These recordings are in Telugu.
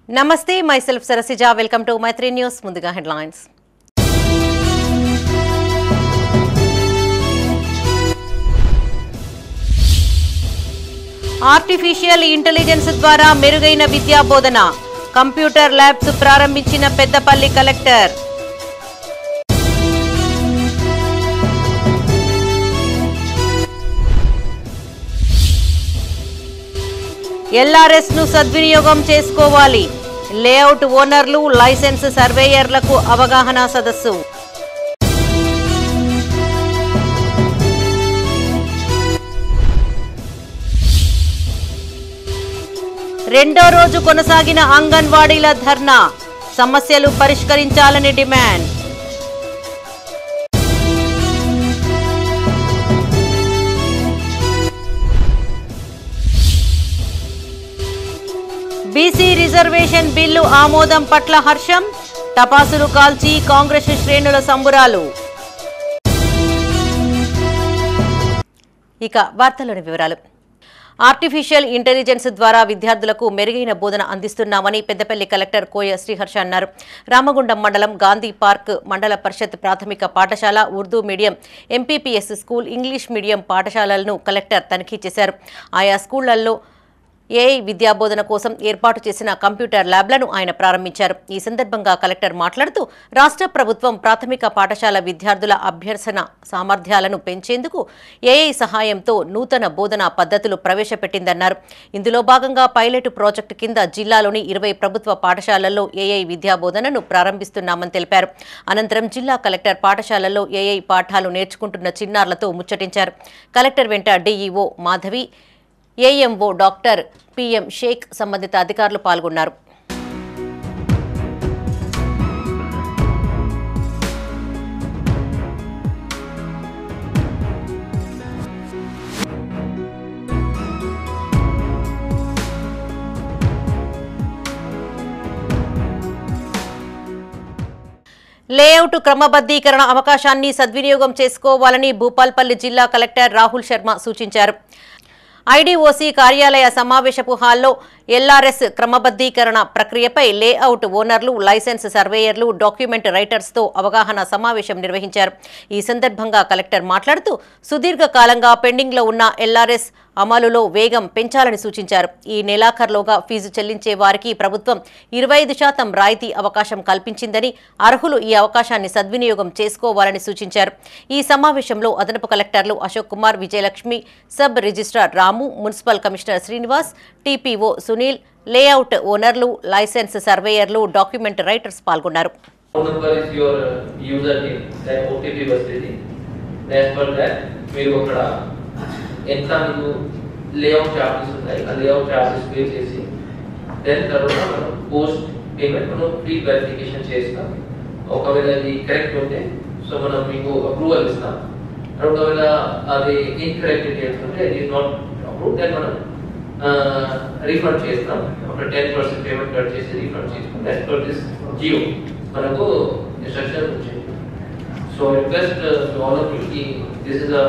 Namaste, myself Sarasija. Welcome to Maitri News. Munduga headlines. Artificial intelligence ద్వారా మెరుగైన విద్యా బోధన కంప్యూటర్ ల్యాబ్స్ ప్రారంభించిన పెద్దపల్లి కలెక్టర్. ఎల్ఆర్ఎస్ ను సద్వినియోగం చేసుకోవాలి. లేఅవుట్ ఓనర్లు, లైసెన్స్ సర్వేయర్లకు అవగాహన సదస్సు. రెండో రోజు కొనసాగిన అంగన్వాడీల ధర్నా, సమస్యలు పరిష్కరించాలని డిమాండ్. బీసీ రిజర్వేషన్ బిల్లు ఆమోదం పట్ల హర్షం, టపాసులు కాల్చి కాంగ్రెస్ శ్రేణుల సంబురాలు. ఇక వార్తల్లోని వివరాలు. ఆర్టిఫిషియల్ ఇంటెలిజెన్స్ ద్వారా విద్యార్థులకు మెరుగైన బోధన అందిస్తున్నామని పెద్దపల్లి కలెక్టర్ కోయ శ్రీహర్ష అన్నారు. రామగుండం మండలం గాంధీ పార్క్ మండల పరిషత్ ప్రాథమిక పాఠశాల, Urdu medium, MPPS school, English medium పాఠశాలలను కలెక్టర్ తనిఖీ చేశారు. ఆయా స్కూళ్లలో ఏఐ విద్యాబోధన కోసం ఏర్పాటు చేసిన కంప్యూటర్ ల్యాబ్లను ఆయన ప్రారంభించారు. ఈ సందర్భంగా కలెక్టర్ మాట్లాడుతూ రాష్ట్ర ప్రభుత్వం ప్రాథమిక పాఠశాల విద్యార్థుల అభ్యసన సామర్థ్యాలను పెంచేందుకు ఏఐ సహాయంతో నూతన బోధనా పద్ధతులు ప్రవేశపెట్టిందన్నారు. ఇందులో భాగంగా పైలట్ ప్రాజెక్టు కింద జిల్లాలోని 20 ప్రభుత్వ పాఠశాలల్లో ఏఐ విద్యాబోధనను ప్రారంభిస్తున్నామని తెలిపారు. అనంతరం జిల్లా కలెక్టర్ పాఠశాలల్లో ఏఐ పాఠాలు నేర్చుకుంటున్న చిన్నారులతో ముచ్చటించారు. కలెక్టర్ వెంట DEO Madhavi, AMO doctor PM Shaik, సంబంధిత అధికారులు పాల్గొన్నారు. లేఅవుట్ క్రమబద్ధీకరణ అవకాశాన్ని సద్వినియోగం చేసుకోవాలని భూపాల్పల్లి జిల్లా కలెక్టర్ రాహుల్ శర్మ సూచించారు. ఐడీఓసీ కార్యాలయ సమావేశపు హాల్లో ఎల్ఆర్ఎస్ క్రమబద్ధీకరణ ప్రక్రియపై లేఅవుట్ ఓనర్లు, లైసెన్స్ సర్వేయర్లు, డాక్యుమెంట్ రైటర్స్తో అవగాహన సమావేశం నిర్వహించారు. ఈ సందర్భంగా కలెక్టర్ మాట్లాడుతూ సుదీర్ఘకాలంగా పెండింగ్లో ఉన్న ఎల్ఆర్ఎస్ అమలులో వేగం పెంచాలని సూచించారు. ఈ నెలాఖరులోగా ఫీజు చెల్లించే వారికి ప్రభుత్వం 25% రాయితీ అవకాశం కల్పించిందని, అర్హులు ఈ అవకాశాన్ని సద్వినియోగం చేసుకోవాలని సూచించారు. ఈ సమావేశంలో అదనపు కలెక్టర్లు Ashok Kumar, Vijayalakshmi, sub registrar Ramu, municipal commissioner Srinivas, TPO Sunil, layout ఓనర్లు, లైసెన్స్ సర్వేయర్లు, డాక్యుమెంట్ రైటర్స్ పాల్గొన్నారు. ఎంత మీకు లేఅవుట్ చార్జెస్ ఉన్నాయి, ఆ లేఅవుట్ చార్జెస్ పే చేసి దెన్ తర్వాత మనం పోస్ట్ పేమెంట్ మనం ప్రీ వెరిఫికేషన్ చేస్తాం. ఒకవేళ అది కరెక్ట్ ఉంటే సో మనం మీకు అప్రూవల్ ఇస్తాం. ఒకవేళ అది ఇన్కరెక్ట్ చేస్తుంటే అది ఈజ్ నాట్ అప్రూవ్, దెన్ మనం రీఫండ్ చేస్తాం. ఒక 10% పేమెంట్ కట్ చేసి రీఫండ్ చేస్తాం. యాజ్ పర్ దిస్ జియో మనకు ఇన్స్ట్రక్షన్ వచ్చింది. So request to all of you కి this is a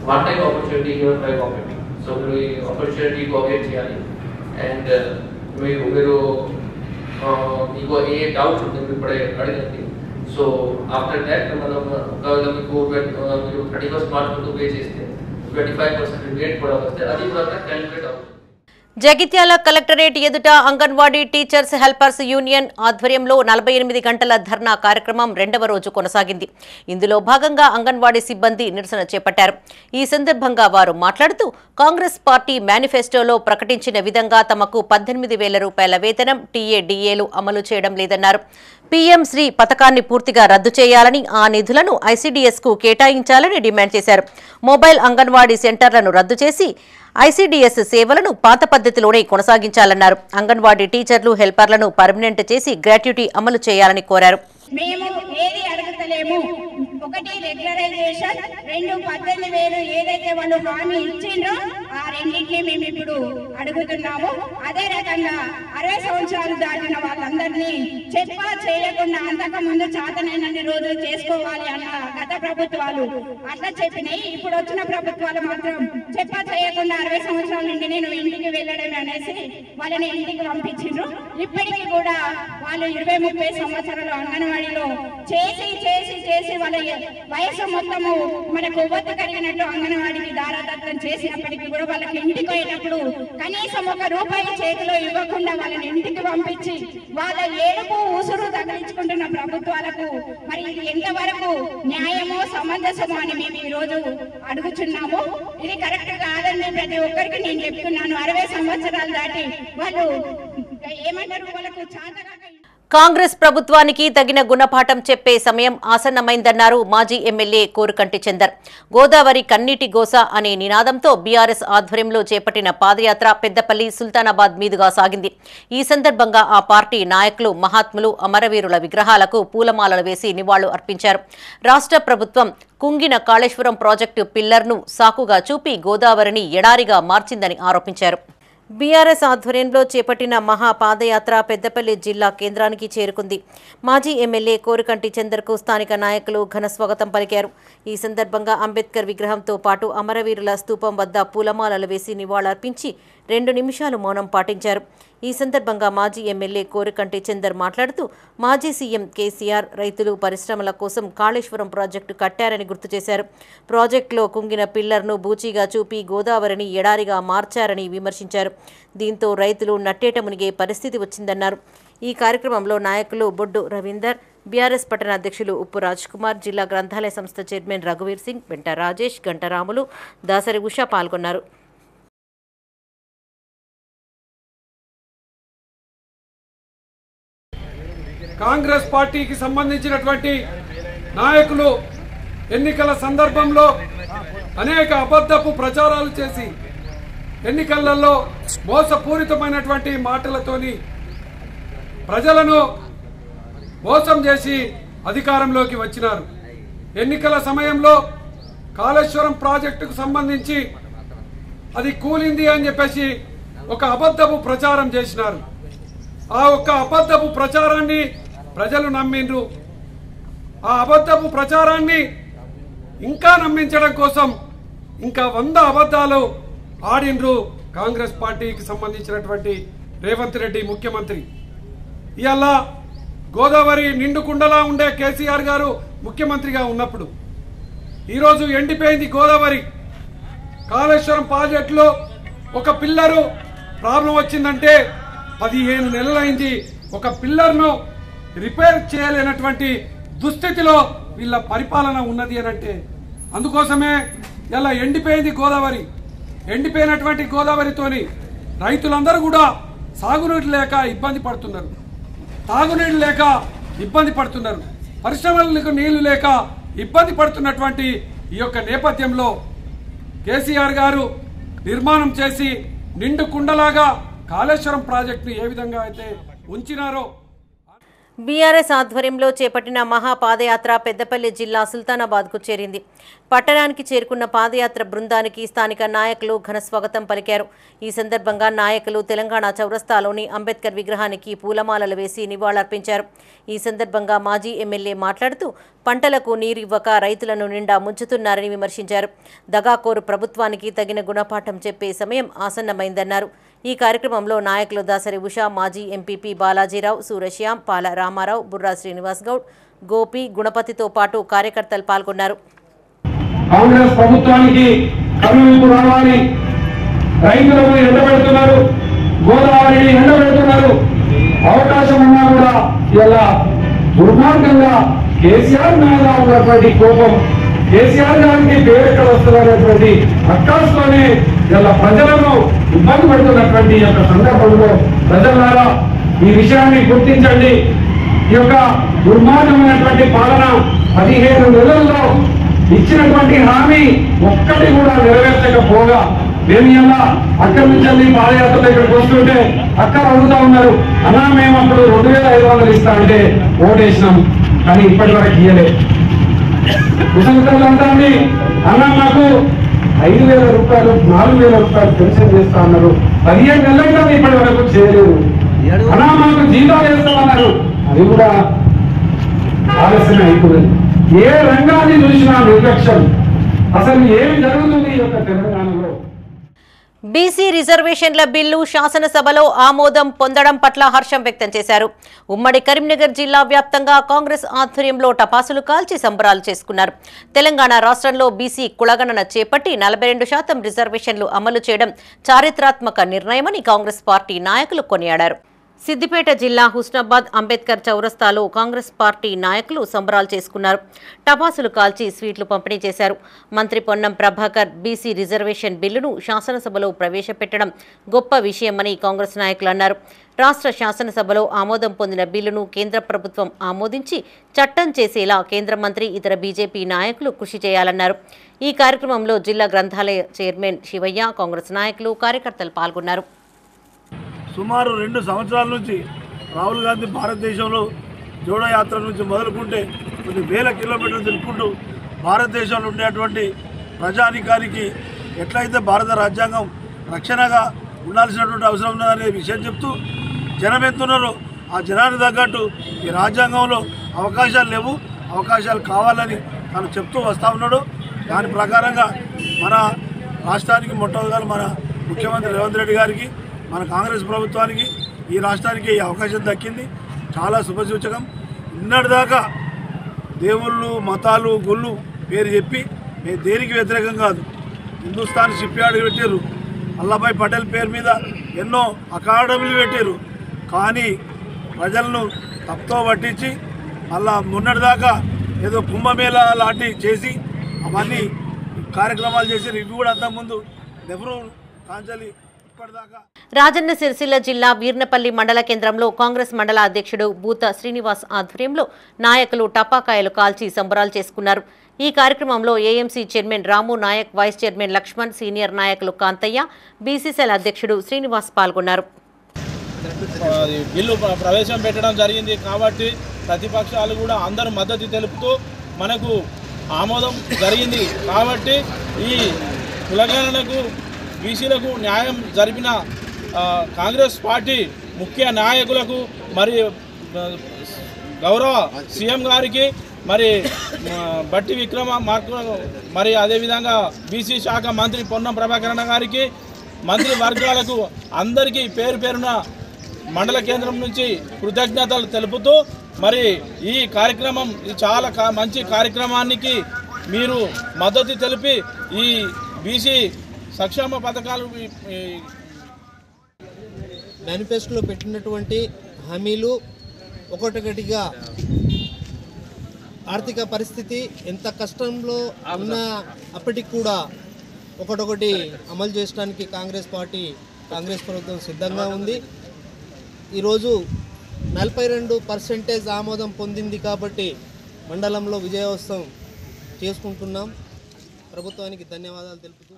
one time opportunity given by government, so we opportunity ko get cheyali and meeru meeku A doubt ఉంటే ఇప్పుడే అడగండి. సో ఆఫ్టర్ దట్ మనం ఒకవేళ మీకు మీరు 31st మార్చ్ ముందు పే చేస్తే 25% రేట్ కూడా వస్తే అది కూడా క్యాలిక్యులేట్ అవుతుంది. జగిత్యాల కలెక్టరేట్ ఎదుట అంగన్వాడీ టీచర్స్ హెల్పర్స్ యూనియన్ ఆధ్వర్యంలో 48 గంటల ధర్నా కార్యక్రమం రెండవ రోజు కొనసాగింది. ఇందులో భాగంగా అంగన్వాడీ సిబ్బంది నిరసన చేపట్టారు. ఈ సందర్భంగా వారు మాట్లాడుతూ కాంగ్రెస్ పార్టీ మేనిఫెస్టోలో ప్రకటించిన విధంగా తమకు 18,000 రూపాయల వేతనం, టీఏడీఏలు అమలు చేయడం లేదన్నారు. పీఎం శ్రీ పథకాన్ని పూర్తిగా రద్దు చేయాలని, ఆ నిధులను ఐసీడీఎస్కు కేటాయించాలని డిమాండ్ చేశారు. మొబైల్ అంగన్వాడీ సెంటర్లను రద్దు చేసి ఐసీడీఎస్ సేవలను పాత పద్ధతిలోనే కొనసాగించాలన్నారు. అంగన్వాడీ టీచర్లు, హెల్పర్లను పర్మనెంట్ చేసి గ్రాట్యుటీ అమలు చేయాలని కోరారు. మేము ఏది అడగలేము, ఒకటి రెగ్యులరైజేషన్, 2 18,000 ఏదైతే వాళ్ళు హామీ ఇచ్చిండ్రో ఆ రెండింటినీ మేము ఇప్పుడు అడుగుతున్నాము. అదే రకంగా 60 సంవత్సరాలు దాటిన వాళ్ళందరినీ చెప్పా చేయకుండా అంతకు ముందు చాతనైనన్ని రోజులు చేసుకోవాలి అన్న గత ప్రభుత్వాలు అట్లా చెప్పినాయి. ఇప్పుడు వచ్చిన ప్రభుత్వాలు మాత్రం చెప్పా చేయకుండా 60 సంవత్సరాల నుండి నేను ఇంటికి వెళ్ళడమే అనేసి వాళ్ళని ఇంటికి పంపించిండ్రు. ఇప్పటికీ కూడా వాళ్ళు 20-30 సంవత్సరాలు అంగన్వాడీలో చేసి చేసి చేసి వాళ్ళ వయసు మొత్తము మనకు కొవ్వొత్తు కలిగినట్టు అంగన్వాడికి దారాదత్తం చేసినప్పటికీ కూడా వాళ్ళకి ఇంటికి పోయేటప్పుడు కనీసం ₹1 చేతిలో ఇవ్వకుండా వాళ్ళని ఇంటికి పంపించి వాళ్ళ ఏడుపు ఉసురు తగిలించుకుంటున్న ప్రభుత్వాలకు మరి ఇది ఎంతవరకు న్యాయమో సమంజసమో అని మేము ఈ రోజు అడుగుతున్నాము. ఇది కరెక్ట్ కాదండి. ప్రతి ఒక్కరికి నేను చెప్తున్నాను, 60 సంవత్సరాలు దాటి వాళ్ళు ఏమంటారు, వాళ్ళకు చాతగా కాంగ్రెస్ ప్రభుత్వానికి తగిన గుణపాఠం చెప్పే సమయం ఆసన్నమైందన్నారు మాజీ ఎమ్మెల్యే కోరుకంటి చందర్. గోదావరి కన్నీటి గోస అనే నినాదంతో బీఆర్ఎస్ ఆధ్వర్యంలో చేపట్టిన పాదయాత్ర పెద్దపల్లి సుల్తానాబాద్ మీదుగా సాగింది. ఈ సందర్భంగా ఆ పార్టీ నాయకులు మహాత్ములు అమరవీరుల విగ్రహాలకు పూలమాలలు వేసి నివాళులు అర్పించారు. రాష్ట్ర ప్రభుత్వం కుంగిన కాళేశ్వరం ప్రాజెక్టు పిల్లర్ను సాకుగా చూపి గోదావరిని ఎడారిగా మార్చిందని ఆరోపించారు. బీఆర్ఎస్ ఆధ్వర్యంలో చేపట్టిన మహా పాదయాత్ర పెద్దపల్లి జిల్లా కేంద్రానికి చేరుకుంది. మాజీ ఎమ్మెల్యే కోరుకంటి చందర్కు స్థానిక నాయకులు ఘన స్వాగతం పలికారు. ఈ సందర్భంగా అంబేద్కర్ విగ్రహంతో పాటు అమరవీరుల స్తూపం వద్ద పూలమాలలు వేసి నివాళులర్పించి 2 నిమిషాలు మౌనం పాటించారు. ఈ సందర్భంగా మాజీ ఎమ్మెల్యే కోరుకంటి చందర్ మాట్లాడుతూ మాజీ సీఎం కేసీఆర్ రైతులు పరిశ్రమల కోసం కాళేశ్వరం ప్రాజెక్టు కట్టారని గుర్తు చేశారు. ప్రాజెక్టులో కుంగిన పిల్లర్ను బూచీగా చూపి గోదావరిని ఎడారిగా మార్చారని విమర్శించారు. దీంతో రైతులు నట్టేట మునిగే పరిస్థితి వచ్చిందన్నారు. ఈ కార్యక్రమంలో నాయకులు బొడ్డు రవీందర్, బీఆర్ఎస్ పట్టణ అధ్యక్షులు ఉప్పు రాజ్ కుమార్, జిల్లా గ్రంథాలయ సంస్థ చైర్మన్ రఘువీర్ సింగ్, వెంట రాజేష్, గంటరాములు, దాసరి ఉష పాల్గొన్నారు. కాంగ్రెస్ పార్టీకి సంబంధించినటువంటి నాయకులు ఎన్నికల సందర్భంలో అనేక అబద్ధపు ప్రచారాలు చేసి ఎన్నికలలో మోసపూరితమైనటువంటి మాటలతోని ప్రజలను మోసం చేసి అధికారంలోకి వచ్చినారు. ఎన్నికల సమయంలో కాళేశ్వరం ప్రాజెక్టుకు సంబంధించి అది కూలింది అని చెప్పేసి ఒక అబద్ధపు ప్రచారం చేసినారు. ఆ ఒక్క అబద్ధపు ప్రచారాన్ని ప్రజలు నమ్మిండ్రు. ఆ అబద్ధపు ప్రచారాన్ని ఇంకా నమ్మించడం కోసం ఇంకా 100 అబద్ధాలు ఆడిండ్రు కాంగ్రెస్ పార్టీకి సంబంధించినటువంటి రేవంత్ రెడ్డి ముఖ్యమంత్రి. ఇవాళ గోదావరి నిండుకుండలా ఉండే కేసీఆర్ గారు ముఖ్యమంత్రిగా ఉన్నప్పుడు ఈరోజు ఎండిపోయింది గోదావరి. కాళేశ్వరం ప్రాజెక్టులో ఒక పిల్లరు ప్రాబ్లం వచ్చిందంటే 15 నెలలైంది. ఒక పిల్లర్ను రిపేర్ చేయలేనటువంటి దుస్థితిలో వీళ్ళ పరిపాలన ఉన్నది అని అంటే అందుకోసమే ఇలా ఎండిపోయింది గోదావరి. ఎండిపోయినటువంటి గోదావరితోని రైతులందరూ కూడా సాగునీరు లేక ఇబ్బంది పడుతున్నారు, తాగునీరు లేక ఇబ్బంది పడుతున్నారు, పరిశ్రమలకు నీళ్లు లేక ఇబ్బంది పడుతున్నటువంటి ఈ యొక్క నేపథ్యంలో కేసీఆర్ గారు నిర్మాణం చేసి నిండు కుండలాగా కాళేశ్వరం ప్రాజెక్టును ఏ విధంగా అయితే ఉంచినారో బీఆర్ఎస్ ఆధ్వర్యంలో చేపట్టిన మహా పాదయాత్ర పెద్దపల్లి జిల్లా సుల్తానాబాద్కు చేరింది. పట్టణానికి చేరుకున్న పాదయాత్ర బృందానికి స్థానిక నాయకులు ఘన స్వాగతం పలికారు. ఈ సందర్భంగా నాయకులు తెలంగాణ చౌరస్తాలోని అంబేద్కర్ విగ్రహానికి పూలమాలలు వేసి నివాళులర్పించారు. ఈ సందర్భంగా మాజీ ఎమ్మెల్యే మాట్లాడుతూ పంటలకు నీరివ్వక రైతులను నిండా ముంచుతున్నారని విమర్శించారు. దగాకోరు ప్రభుత్వానికి తగిన గుణపాఠం చెప్పే సమయం ఆసన్నమైందన్నారు. ఈ కార్యక్రమంలో నాయకులు దాసరి ఉష, మాజీ ఎంపీపీ బాలాజీరావు, సూరశ్యాం, పాల రామారావు, బుర్రా శ్రీనివాస్ గౌడ్, గోపి, గుణపతితో పాటు కార్యకర్తలు పాల్గొన్నారు. కాంగ్రెస్ ప్రభుత్వానికి కనువిప్పు రావాలి. రైతులకు ఎండబెడుతున్నారు, గోదావరిని ఎండబెడుతున్నారు. అవకాశం ఉన్నా కూడా ఇలా దుర్మార్గంగా కేసీఆర్ మీద ఉన్నటువంటి కోపం, కేసీఆర్ గారికి పేరెక్కడ వస్తున్నటువంటి అక్కాసులోనే ఇలా ప్రజలను ఇబ్బంది పడుతున్నటువంటి యొక్క సందర్భంలో ప్రజలారా ఈ విషయాన్ని గుర్తించండి. ఈ యొక్క దుర్మార్గమైనటువంటి పాలన 15 నెలల్లో ఇచ్చినటువంటి హామీ ఒక్కటి కూడా నెరవేర్చకపోగా మేము ఇలా అక్కడి నుంచి పాదయాత్రలో ఇక్కడికి వస్తుంటే అక్కడ అడుగుతా ఉన్నారు, అన్నా మేము అప్పుడు 2500 ఇస్తా అంటే ఓటేసినాం, కానీ ఇప్పటి వరకు ఇయ్యలే. ముసలితల్లంతా అన్న మాకు 5,000 రూపాయలు 4,000 రూపాయలు పెన్షన్ చేస్తా అన్నారు. 15 నెలలైనా ఇప్పటి వరకు చేయలేదు. అన్నా మాకు జీతాలు వేస్తామన్నారు, అది కూడా ఆలస్యం అయిపోయింది. ఏ రంగాన్ని చూసినా నిర్లక్ష్యం. అసలు ఏమి జరుగుతుంది ఈ యొక్క తెలంగాణలో? బీసీ రిజర్వేషన్ల బిల్లు శాసనసభలో ఆమోదం పొందడం పట్ల హర్షం వ్యక్తం చేశారు. ఉమ్మడి కరీంనగర్ జిల్లా వ్యాప్తంగా కాంగ్రెస్ ఆధ్వర్యంలో టపాసులు కాల్చి సంబరాలు చేసుకున్నారు. తెలంగాణ రాష్ట్రంలో బీసీ కులగణన చేపట్టి 42% రిజర్వేషన్లు అమలు చేయడం చారిత్రాత్మక నిర్ణయమని కాంగ్రెస్ పార్టీ నాయకులు కొనియాడారు. సిద్దిపేట జిల్లా హుస్నాబాద్ అంబేద్కర్ చౌరస్తాలో కాంగ్రెస్ పార్టీ నాయకులు సంబరాలు చేసుకున్నారు. టపాసులు కాల్చి స్వీట్లు పంపిణీ చేశారు. మంత్రి పొన్నం ప్రభాకర్ బీసీ రిజర్వేషన్ బిల్లును శాసనసభలో ప్రవేశపెట్టడం గొప్ప విషయమని కాంగ్రెస్ నాయకులు అన్నారు. రాష్ట్ర శాసనసభలో ఆమోదం పొందిన బిల్లును కేంద్ర ప్రభుత్వం ఆమోదించి చట్టం చేసేలా కేంద్ర మంత్రి ఇతర బీజేపీ నాయకులు కృషి చేయాలన్నారు. ఈ కార్యక్రమంలో జిల్లా గ్రంథాలయ చైర్మన్ శివయ్య, కాంగ్రెస్ నాయకులు, కార్యకర్తలు పాల్గొన్నారు. సుమారు 2 సంవత్సరాల నుంచి రాహుల్ గాంధీ భారతదేశంలో జోడో యాత్ర నుంచి మొదలుకుంటే కొన్ని వేల కిలోమీటర్లు తిరుగుకుంటూ భారతదేశంలో ఉండేటువంటి ప్రజానికానికి ఎట్లయితే భారత రాజ్యాంగం రక్షణగా ఉండాల్సినటువంటి అవసరం ఉన్నదనే విషయం చెప్తూ జనం ఎంతున్నారో ఆ జనానికి తగ్గట్టు ఈ రాజ్యాంగంలో అవకాశాలు లేవు, అవకాశాలు కావాలని తను చెప్తూ వస్తూ ఉన్నాడు. దాని ప్రకారంగా మన రాష్ట్రానికి మొట్టమొదటి మన ముఖ్యమంత్రి రేవంత్ రెడ్డి గారికి, మన కాంగ్రెస్ ప్రభుత్వానికి, ఈ రాష్ట్రానికి ఈ అవకాశం దక్కింది. చాలా శుభసూచకం. ఇన్నటిదాకా దేవుళ్ళు, మతాలు, గుళ్ళు పేరు చెప్పి మేము దేనికి వ్యతిరేకం కాదు. హిందుస్థాన్ షిప్ యార్డ్ పెట్టారు, వల్లభాయ్ పటేల్ పేరు మీద ఎన్నో అకాడమీలు పెట్టారు. కానీ ప్రజలను తప్పుతో పట్టించి అలా మొన్నటిదాకా ఏదో కుంభమేళా లాంటి చేసి అవన్నీ కార్యక్రమాలు చేసి ఇవి కూడా అంతకుముందు నెహ్రూ కాంచలి రాజన్న సిరిసిల్ల జిల్లా వీర్నపల్లి మండల కేంద్రంలో కాంగ్రెస్ మండల అధ్యక్షుడు బూత శ్రీనివాస్ ఆధ్వర్యంలో నాయకులు టపాకాయలు కాల్చి సంబరాలు చేసుకున్నారు. ఈ కార్యక్రమంలో AMC chairman Ramu Nayak, vice chairman Lakshman, senior నాయకులు కాంతయ్య, బీసీసీఎల్ అధ్యక్షుడు శ్రీనివాస్ పాల్గొన్నారు. బిల్లు ప్రవేశం పెట్టడం జరిగింది కాబట్టి ప్రతిపక్షాలు కూడా అందరూ మద్దతు తెలుపుతూ మనకు ఆమోదం జరిగింది కాబట్టి ఈ కులగణనకు బీసీలకు న్యాయం జరిపిన కాంగ్రెస్ పార్టీ ముఖ్య నాయకులకు మరి గౌరవ సీఎం గారికి మరి బట్టి మరి అదేవిధంగా బీసీ శాఖ మంత్రి పొన్నం ప్రభాకర్ గారికి, మంత్రి వర్గాలకు అందరికీ పేరు పేరున మండల కేంద్రం నుంచి కృతజ్ఞతలు తెలుపుతూ మరి ఈ కార్యక్రమం చాలా మంచి కార్యక్రమానికి మీరు మద్దతు తెలిపి ఈ బీసీ సంక్షేమ పథకాలు మేనిఫెస్టోలో పెట్టినటువంటి హామీలు ఒకటొకటిగా ఆర్థిక పరిస్థితి ఎంత కష్టంలో ఉన్న అప్పటికి కూడా ఒకటొకటి అమలు చేయడానికి కాంగ్రెస్ ప్రభుత్వం సిద్ధంగా ఉంది. ఈరోజు 42% ఆమోదం పొందింది కాబట్టి మండలంలో విజయోత్సవం చేసుకుంటున్నాం. ప్రభుత్వానికి ధన్యవాదాలు తెలుపుతూ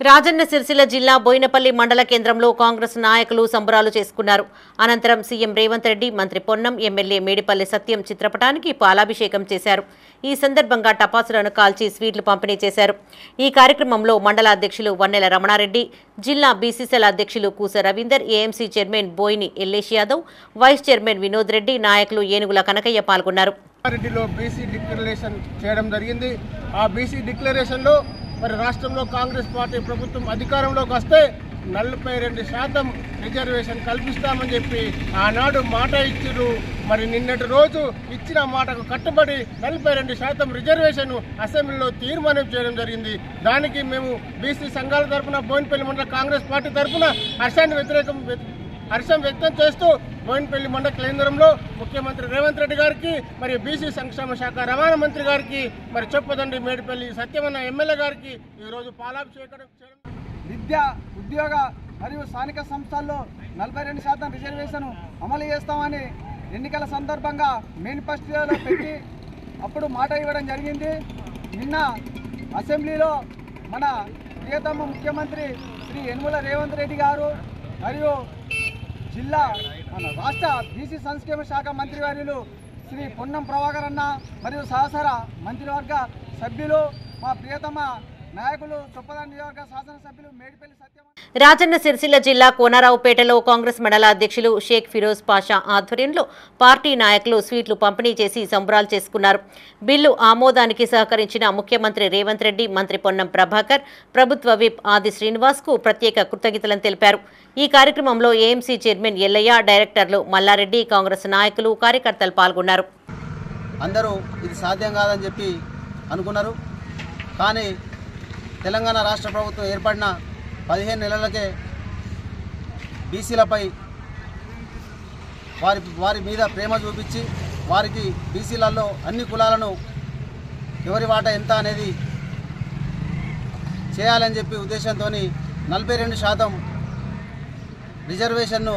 రాజన్న సిరిసిల్ల జిల్లా బోయినపల్లి మండల కేంద్రంలో కాంగ్రెస్ నాయకులు సంబరాలు చేసుకున్నారు. అనంతరం సీఎం రేవంత్ రెడ్డి, మంత్రి పొన్నం, ఎమ్మెల్యే మేడిపల్లి సత్యం చిత్రపటానికి పాలాభిషేకం చేశారు. ఈ సందర్భంగా టపాసులను కాల్చి స్వీట్లు పంపిణీ చేశారు. ఈ కార్యక్రమంలో మండల అధ్యక్షులు వన్నెల రమణారెడ్డి, జిల్లా బీసీసీఎల్ అధ్యక్షులు Koosa Ravinder, AMC chairman Boyini Yellesh Yadav, vice chairman Vinod Reddy, నాయకులు ఏనుగుల కనకయ్య పాల్గొన్నారు. బీసీ డిక్లరేషన్ చేయడం జరిగింది. ఆ బీసీ డిక్లరేషన్లో మరి రాష్ట్రంలో కాంగ్రెస్ పార్టీ ప్రభుత్వం అధికారంలోకి వస్తే 42% రిజర్వేషన్ కల్పిస్తామని చెప్పి ఆనాడు మాట ఇచ్చిరు. మరి నిన్నటి రోజు ఇచ్చిన మాటకు కట్టుబడి 42% రిజర్వేషన్ అసెంబ్లీలో తీర్మానం చేయడం జరిగింది. దానికి మేము బీసీ సంఘాల తరఫున, బోయినపల్లి మండల కాంగ్రెస్ పార్టీ తరఫున హర్షం వ్యక్తం చేస్తూ బోయినపల్లి మండల కేంద్రంలో ముఖ్యమంత్రి రేవంత్ రెడ్డి గారికి, మరి బీసీ సంక్షేమ శాఖ రవాణా మంత్రి గారికి, మరి చొప్పదండి మేడిపల్లి సత్యమన్న ఎమ్మెల్యే గారికి ఈరోజు పాలాభిషేకం చేయడం. విద్య, ఉద్యోగ మరియు స్థానిక సంస్థల్లో 42% రిజర్వేషన్ అమలు చేస్తామని ఎన్నికల సందర్భంగా మేనిఫెస్టోలో పెట్టి అప్పుడు మాట ఇవ్వడం జరిగింది. నిన్న అసెంబ్లీలో మన ప్రియతమ ముఖ్యమంత్రి శ్రీ యనమల రేవంత్ రెడ్డి గారు మరియు జిల్లా మన రాష్ట్ర బీసీ సంక్షేమ శాఖ మంత్రివర్యులు శ్రీ పొన్నం ప్రభాకర్ అన్న మరియు సహచర మంత్రివర్గ సభ్యులు మా ప్రియతమ నాయకులు చొప్పదండి నియోజకవర్గ శాసనసభ్యులు మేడిపల్లి సత్యం రాజన్న సిరిసిల్ల జిల్లా కోనరావుపేటలో కాంగ్రెస్ మండల అధ్యక్షులు షేక్ ఫిరోజ్ పాషా ఆధ్వర్యంలో పార్టీ నాయకులు స్వీట్లు పంపిణీ చేసి సంబరాలు చేసుకున్నారు. బిల్లు ఆమోదానికి సహకరించిన ముఖ్యమంత్రి రేవంత్ రెడ్డి, మంత్రి పొన్నం ప్రభాకర్, ప్రభుత్వ విప్ ఆది శ్రీనివాస్కు ప్రత్యేక కృతజ్ఞతలను తెలిపారు. ఈ కార్యక్రమంలో ఏఎంసీ చైర్మన్ ఎల్లయ్య, డైరెక్టర్లు మల్లారెడ్డి, కాంగ్రెస్ నాయకులు, కార్యకర్తలు పాల్గొన్నారు. అందరూ ఇది సాధ్యం కాదని చెప్పి అనుకున్నారు. కానీ తెలంగాణ రాష్ట్ర ప్రభుత్వం ఏర్పడిన 15 నెలలకే బీసీలపై వారి మీద ప్రేమ చూపించి వారికి బీసీలలో అన్ని కులాలను ఎవరి వాటా ఎంత అనేది చేయాలని చెప్పి ఉద్దేశంతో 42% రిజర్వేషన్ను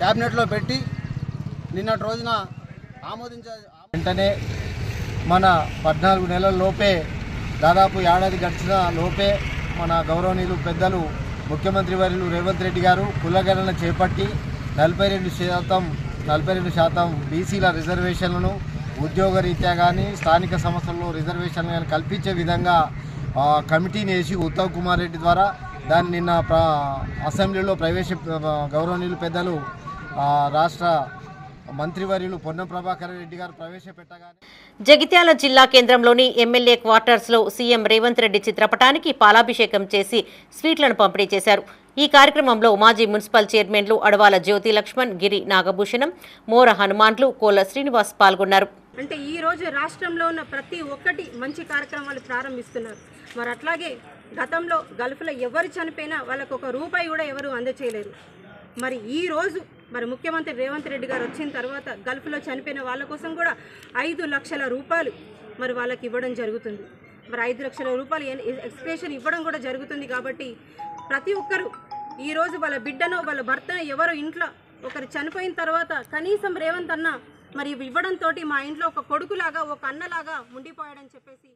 క్యాబినెట్లో పెట్టి నిన్నటి రోజున వెంటనే మన 14 నెలల లోపే దాదాపు ఏడాది గడిచిన లోపే మన గౌరవనీయులు పెద్దలు ముఖ్యమంత్రి వర్యులు రేవంత్ రెడ్డి గారు కులగణన చేపట్టి 42% బీసీల రిజర్వేషన్లను ఉద్యోగరీత్యా కానీ స్థానిక సంస్థల్లో రిజర్వేషన్లు కానీ కల్పించే విధంగా కమిటీని వేసి ఉత్తమ్ కుమార్ రెడ్డి ద్వారా దాన్ని నిన్న అసెంబ్లీలో గౌరవనీయులు పెద్దలు రాష్ట్ర మంత్రివర్యులు పొన్నం ప్రభాకర్ రెడ్డి గారు ప్రవేశపెట్టగానే జగిత్యాల జిల్లా కేంద్రంలోని ఎమ్మెల్యే క్వార్టర్స్లో సీఎం రేవంత్ రెడ్డి చిత్రపటానికి పాలాభిషేకం చేసి స్వీట్లను పంపిణీ చేశారు. ఈ కార్యక్రమంలో మాజీ మున్సిపల్ చైర్మన్లు అడవాల జ్యోతి లక్ష్మణ్, గిరి నాగభూషణం, మోర హనుమాన్లు, కోల శ్రీనివాస్ పాల్గొన్నారు. అంటే ఈ రోజు రాష్ట్రంలో ఉన్న ప్రతి ఒక్కటి మంచి కార్యక్రమాలు ప్రారంభిస్తున్నారు. మరి అట్లాగే గతంలో గల్ఫ్లో ఎవరు చనిపోయినా వాళ్ళకు ఒక రూపాయి కూడా ఎవరు అందచేయలేరు. మరి ఈ రోజు మరి ముఖ్యమంత్రి రేవంత్ రెడ్డి గారు వచ్చిన తర్వాత గల్ఫ్లో చనిపోయిన వాళ్ళ కోసం కూడా 5 లక్షల రూపాయలు మరి వాళ్ళకి ఇవ్వడం జరుగుతుంది. మరి 5 లక్షల రూపాయలు ఎక్స్ప్రెషన్ ఇవ్వడం కూడా జరుగుతుంది. కాబట్టి ప్రతి ఒక్కరు ఈరోజు వాళ్ళ బిడ్డనో వాళ్ళ భర్తనో ఎవరో ఇంట్లో ఒకరు చనిపోయిన తర్వాత కనీసం రేవంత్ అన్న మరి ఇవ్వడంతో మా ఇంట్లో ఒక కొడుకులాగా ఒక అన్నలాగా ఉండిపోయాడని చెప్పేసి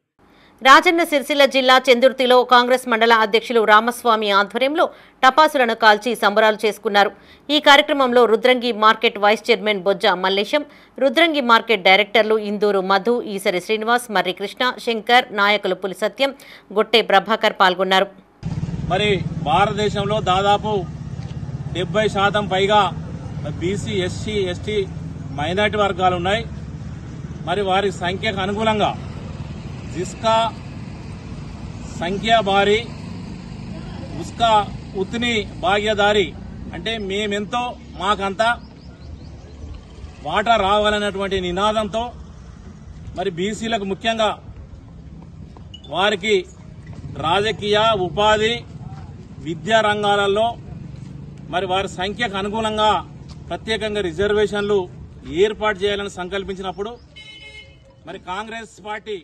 రాజన్న సిరిసిల్ల జిల్లా చెందుర్తిలో కాంగ్రెస్ మండల అధ్యక్షులు రామస్వామి ఆధ్వర్యంలో టపాసులను కాల్చి సంబరాలు చేసుకున్నారు. ఈ కార్యక్రమంలో రుద్రంగి మార్కెట్ వైస్ చైర్మన్ బొజ్జ మల్లేశం, రుద్రంగి మార్కెట్ డైరెక్టర్లు ఇందూరు మధు, ఈసరి శ్రీనివాస్, మర్రి కృష్ణ, శంకర్, నాయకులు పులి సత్యం, గొట్టె ప్రభాకర్ పాల్గొన్నారు. మరి భారతదేశంలో దాదాపు 70% పైగా బీసీ, ఎస్సీ, ఎస్టీ, మైనారిటీ వర్గాలు ఉన్నాయి. మరి వారి సంఖ్యకు అనుగుణంగా जिसका సంఖ్య భారీ ఉస్కా ఉత్ని భాగ్యదారి అంటే మేమెంతో మాకంతా వాటా రావాలన్నటువంటి నినాదంతో మరి బీసీలకు ముఖ్యంగా వారికి రాజకీయ, ఉపాధి, విద్యా రంగాలలో మరి వారి సంఖ్యకు అనుగుణంగా ప్రత్యేకంగా రిజర్వేషన్లు ఏర్పాటు చేయాలని సంకల్పించినప్పుడు మరి కాంగ్రెస్ పార్టీ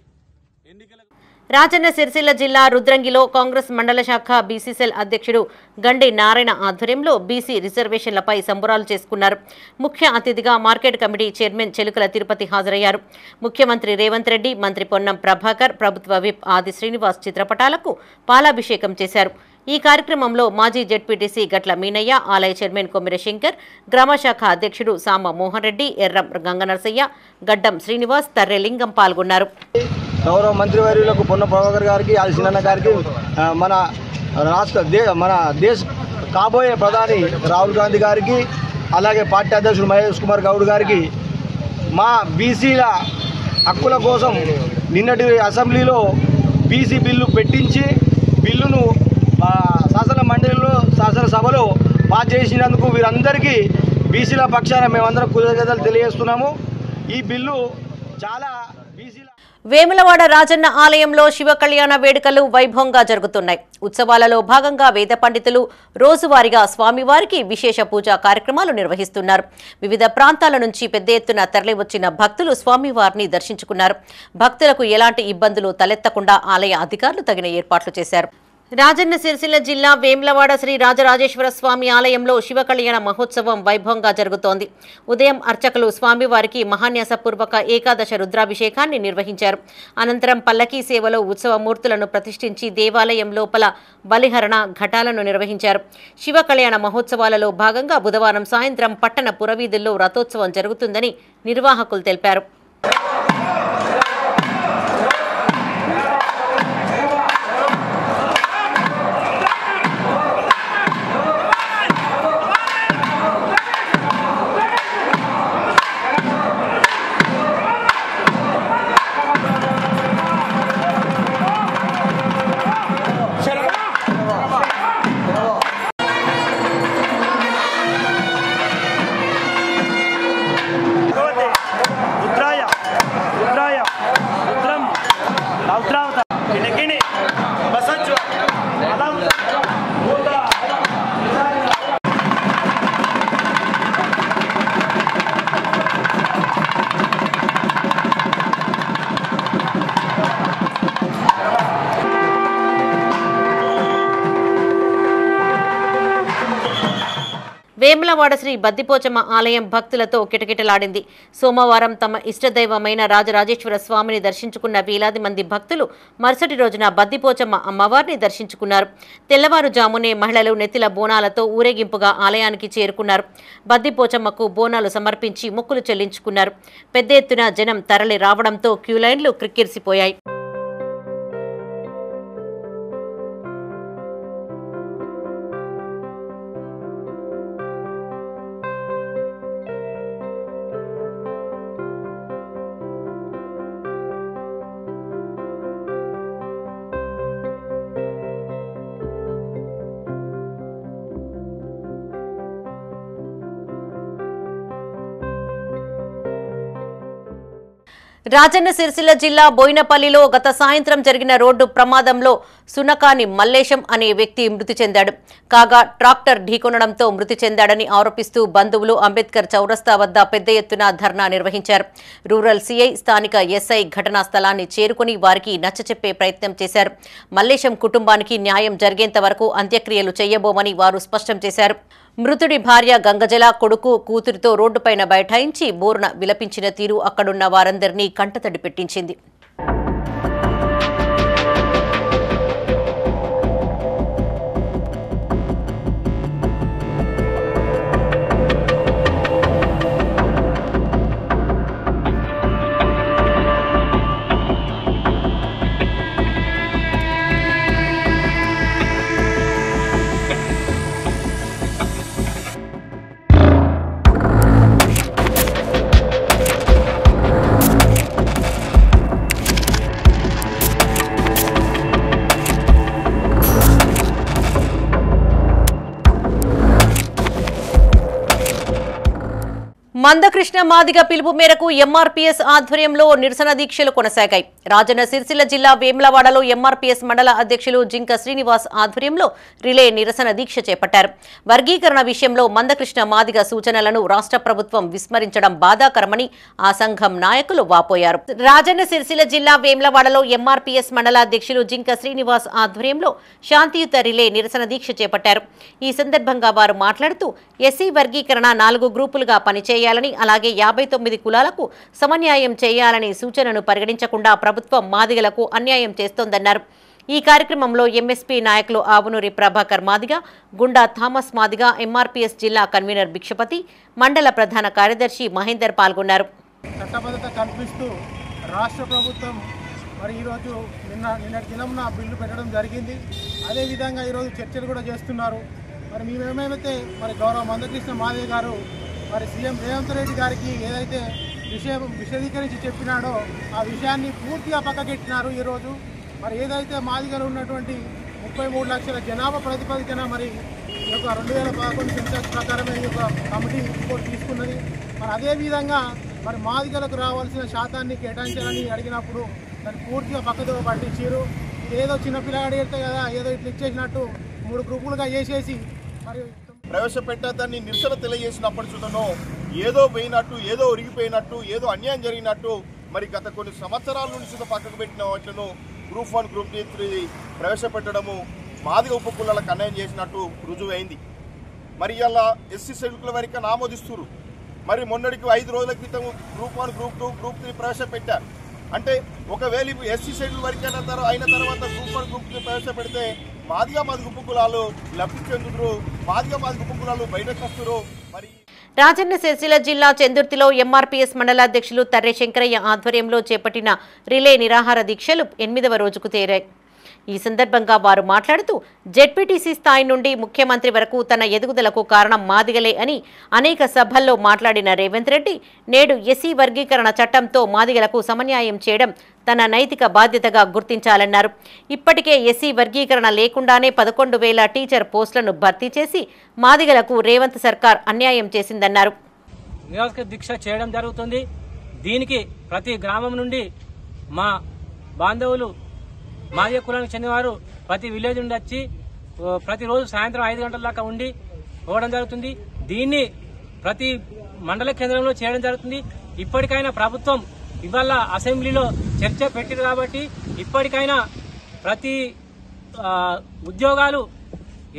రాజన్న సిరిసిల్ల జిల్లా రుద్రంగిలో కాంగ్రెస్ మండల శాఖ బీసీసీఎల్ అధ్యక్షుడు గండి నారాయణ ఆధ్వర్యంలో బీసీ రిజర్వేషన్లపై సంబరాలు చేసుకున్నారు. ముఖ్య అతిథిగా market committee chairman Chelukala Tirupati హాజరయ్యారు. ముఖ్యమంత్రి రేవంత్ రెడ్డి, మంత్రి పొన్నం ప్రభాకర్, ప్రభుత్వ విప్ ఆది శ్రీనివాస్ చిత్రపటాలకు పాలాభిషేకం చేశారు. ఈ కార్యక్రమంలో మాజీ జెడ్పీటీసీ గట్ల మీనయ్య, ఆలయ చైర్మన్ కొమ్మిర శంకర్, గ్రామశాఖ అధ్యక్షుడు సామ మోహన్ రెడ్డి, ఎర్రం గంగనరసయ్య, గడ్డం శ్రీనివాస్, తర్రెలింగం పాల్గొన్నారు. గౌరవ మంత్రివర్యులకు పొన్న ప్రభాకర్ గారికి, ఆది సినన్న గారికి, మన దేశ కాబోయే ప్రధాని రాహుల్ గాంధీ గారికి, అలాగే పార్టీ అధ్యక్షుడు మహేష్ కుమార్ గౌడ్ గారికి మా బీసీల హక్కుల కోసం నిన్నటి అసెంబ్లీలో బీసీ బిల్లు పెట్టించి బిల్లును శాసన మండలిలో శాసనసభలో పాస్ చేసినందుకు వీరందరికీ బీసీల పక్షాన మేమందరం కృతజ్ఞతలు తెలియజేస్తున్నాము. ఈ బిల్లు చాలా బీసీల వేములవాడ రాజన్న ఆలయంలో శివ కళ్యాణ వేడుకలు వైభవంగా జరుగుతున్నాయి. ఉత్సవాలలో భాగంగా వేద పండితులు రోజువారీగా స్వామివారికి విశేష పూజా కార్యక్రమాలు నిర్వహిస్తున్నారు. వివిధ ప్రాంతాల నుంచి పెద్ద ఎత్తున తరలివచ్చిన భక్తులు స్వామివారిని దర్శించుకున్నారు. భక్తులకు ఎలాంటి ఇబ్బందులు తలెత్తకుండా ఆలయ అధికారులు తగిన ఏర్పాట్లు చేశారు. రాజన్న సిరిసిల్ల జిల్లా వేములవాడ శ్రీ రాజరాజేశ్వర స్వామి ఆలయంలో శివ కళ్యాణ మహోత్సవం వైభవంగా జరుగుతోంది. ఉదయం అర్చకులు స్వామివారికి మహాన్యాసపూర్వక ఏకాదశ రుద్రాభిషేకాన్ని నిర్వహించారు. అనంతరం పల్లకీ సేవలో ఉత్సవమూర్తులను ప్రతిష్ఠించి దేవాలయం లోపల బలిహరణ ఘటాలను నిర్వహించారు. శివ కళ్యాణ మహోత్సవాలలో భాగంగా బుధవారం సాయంత్రం పట్టణ పురవీధుల్లో రథోత్సవం జరుగుతుందని నిర్వాహకులు తెలిపారు. వేములవాడ శ్రీ బద్దిపోచమ్మ ఆలయం భక్తులతో కిటకిటలాడింది. సోమవారం తమ ఇష్టదైవమైన రాజరాజేశ్వర స్వామిని దర్శించుకున్న వేలాది మంది భక్తులు మరుసటి రోజున బద్దిపోచమ్మ అమ్మవారిని దర్శించుకున్నారు. తెల్లవారుజామునే మహిళలు నెత్తిల బోనాలతో ఊరేగింపుగా ఆలయానికి చేరుకున్నారు. బద్దిపోచమ్మకు బోనాలు సమర్పించి మొక్కులు చెల్లించుకున్నారు. పెద్ద ఎత్తున జనం తరలి రావడంతో క్యూలైన్లు క్రిక్కిరిసిపోయాయి. రాజన్న సిరిసిల్ల జిల్లా బోయినపల్లిలో గత సాయంత్రం జరిగిన రోడ్డు ప్రమాదంలో సునకాని మల్లేశం అనే వ్యక్తి మృతి చెందాడు. కాగా ట్రాక్టర్ ఢీకొనడంతో మృతి చెందాడని ఆరోపిస్తూ బంధువులు అంబేద్కర్ చౌరస్తా వద్ద పెద్ద ఎత్తున ధర్నా నిర్వహించారు. రూరల్ సీఐ, స్థానిక ఎస్ఐ ఘటనా స్థలాన్ని చేరుకుని వారికి నచ్చచెప్పే ప్రయత్నం చేశారు. మల్లేశం కుటుంబానికి న్యాయం జరిగేంత వరకు అంత్యక్రియలు చేయబోమని వారు స్పష్టం చేశారు. మృతుడి భార్య గంగజల కొడుకు కూతురితో రోడ్డుపైన బైఠాయించి బోరున విలపించిన తీరు అక్కడున్న వారందరినీ కంటతడి పెట్టించింది. మందకృష్ణ మాదిగ పిలుపు మేరకు ఎంఆర్పీఎస్ ఆధ్వర్యంలో నిరసన దీక్షలు కొనసాగాయి. రాజన్న సిరిసిల్ల జిల్లా వేములవాడలో ఎంఆర్పీఎస్ మండల అధ్యక్షులు జింక శ్రీనివాస్ ఆధ్వర్యంలో రిలే నిరసన దీక్ష చేపట్టారు. వర్గీకరణ విషయంలో మందకృష్ణ మాదిగ సూచనలను రాష్ట్ర ప్రభుత్వం విస్మరించడం బాధాకరమని ఆ సంఘం నాయకులు వాపోయారు. రాజన్న సిరిసిల్ల జిల్లా వేములవాడలో ఎంఆర్పీఎస్ మండల అధ్యక్షులు జింక శ్రీనివాస్ ఆధ్వర్యంలో శాంతియుత రిలే నిరసన దీక్ష చేపట్టారు. ఈ సందర్భంగా వారు మాట్లాడుతూ ఎస్సీ వర్గీకరణ 4 గ్రూపులుగా పనిచేయాలి, అలాగే 59 కులాలకు సమన్యాయం చేయాలని సూచనను పరిగణించకుండా ప్రభుత్వం మాదిగలకు అన్యాయం చేస్తోందన్నారు. ఈ కార్యక్రమంలో ఎంఎస్పీ నాయకులు ఆవునూరి ప్రభాకర్ మాదిగ, గుండా థామస్ మాదిగ, ఎంఆర్పీఎస్ జిల్లా కన్వీనర్ భిక్షపతి, మండల ప్రధాన కార్యదర్శి మహేందర్ పాల్గొన్నారు. చట్టబద్ధత కల్పిస్తూ రాష్ట్ర ప్రభుత్వం మరి ఈరోజు నిన్నటి దినంన బిల్లు పెట్టడం జరిగింది. అదేవిధంగా ఈరోజు చర్చలు కూడా చేస్తున్నారు. మరి మేమేమైతే మరి గౌరవ మందకృష్ణ మాదిగ గారు మరి సీఎం రేవంత్ రెడ్డి గారికి ఏదైతే విశదీకరించి చెప్పినాడో ఆ విషయాన్ని పూర్తిగా పక్కకెట్టినారు. ఈరోజు మరి ఏదైతే మాదిగలు ఉన్నటువంటి 33 లక్షల జనాభా ప్రాతిపదికన మరి ఈ యొక్క 2011 సెన్సస్ ప్రకారమే ఈ యొక్క కమిటీ రిపోర్ట్ తీసుకున్నది. మరి అదేవిధంగా మరి మాదిగలకు రావాల్సిన శాతాన్ని కేటాయించాలని అడిగినప్పుడు దాన్ని పూర్తిగా పక్కదో పట్టించారు. ఏదో చిన్నపిల్లగాడు వెళ్తే కదా ఏదో ఇట్లా ఇచ్చేసినట్టు 3 గ్రూపులుగా చేసేసి మరి ప్రవేశపెట్టడాన్ని నిరసన తెలియజేసినప్పటి చూడనో ఏదో పోయినట్టు, ఏదో ఒరిగిపోయినట్టు, ఏదో అన్యాయం జరిగినట్టు మరి గత కొన్ని సంవత్సరాల నుంచి పక్కకు పెట్టిన వాటిను గ్రూప్ 1, గ్రూప్ 3 ప్రవేశపెట్టడము మాదిగ ఉపకులాలకు అన్యాయం చేసినట్టు రుజువైంది. మరి ఇలా ఎస్సీ షెడ్యూల్ వరకు ఆమోదిస్తున్నారు. మరి మొన్నటికి 5 రోజుల క్రితం గ్రూప్ 1, గ్రూప్ 2, గ్రూప్ 3 ప్రవేశపెట్టారు. అంటే ఒకవేళ ఎస్సీ షెడ్యూల్ వరకు అయిన తర్వాత గ్రూప్ 1, గ్రూప్ 3 ప్రవేశపెడితే మాదిగ ఉపకులాలు లబ్ధి చెందుతురు, మాదిగ ఉపకులాలు బయటకు వస్తున్నారు. మరి రాజన్న సిరిసిల్ల జిల్లా చెందుర్తిలో ఎంఆర్పీఎస్ మండలాధ్యక్షులు తర్రె శంకరయ్య ఆధ్వర్యంలో చేపట్టిన రిలే నిరాహార దీక్షలు 8వ రోజుకు చేరాయి. ఈ సందర్భంగా వారు మాట్లాడుతూ జెడ్పీటీసీ స్థాయి నుండి ముఖ్యమంత్రి వరకు తన ఎదుగుదలకు కారణం మాదిగలే అని అనేక సభల్లో మాట్లాడిన రేవంత్ రెడ్డి నేడు ఎస్సీ వర్గీకరణ చట్టంతో మాదిగలకు సమన్యాయం చేయడం తన నైతిక బాధ్యతగా గుర్తించాలన్నారు. ఇప్పటికే ఎస్సీ వర్గీకరణ లేకుండానే 11,000 టీచర్ పోస్టులను భర్తీ చేసి మాదిగలకు రేవంత్ సర్కార్ అన్యాయం చేసిందన్నారు. నిరాహార దీక్ష చేయడం జరుగుతుంది. దీనికి ప్రతి గ్రామం నుండి మా బాంధవులు మాదిగ కులానికి చెందినవారు ప్రతి విలేజ్ నుండి వచ్చి ప్రతిరోజు సాయంత్రం 5 గంటల దాకా ఉండి పోవడం జరుగుతుంది. దీన్ని ప్రతి మండల కేంద్రంలో చేయడం జరుగుతుంది. ఇప్పటికైనా ప్రభుత్వం ఇవాళ అసెంబ్లీలో చర్చ పెట్టింది కాబట్టి ఇప్పటికైనా ప్రతి ఉద్యోగాలు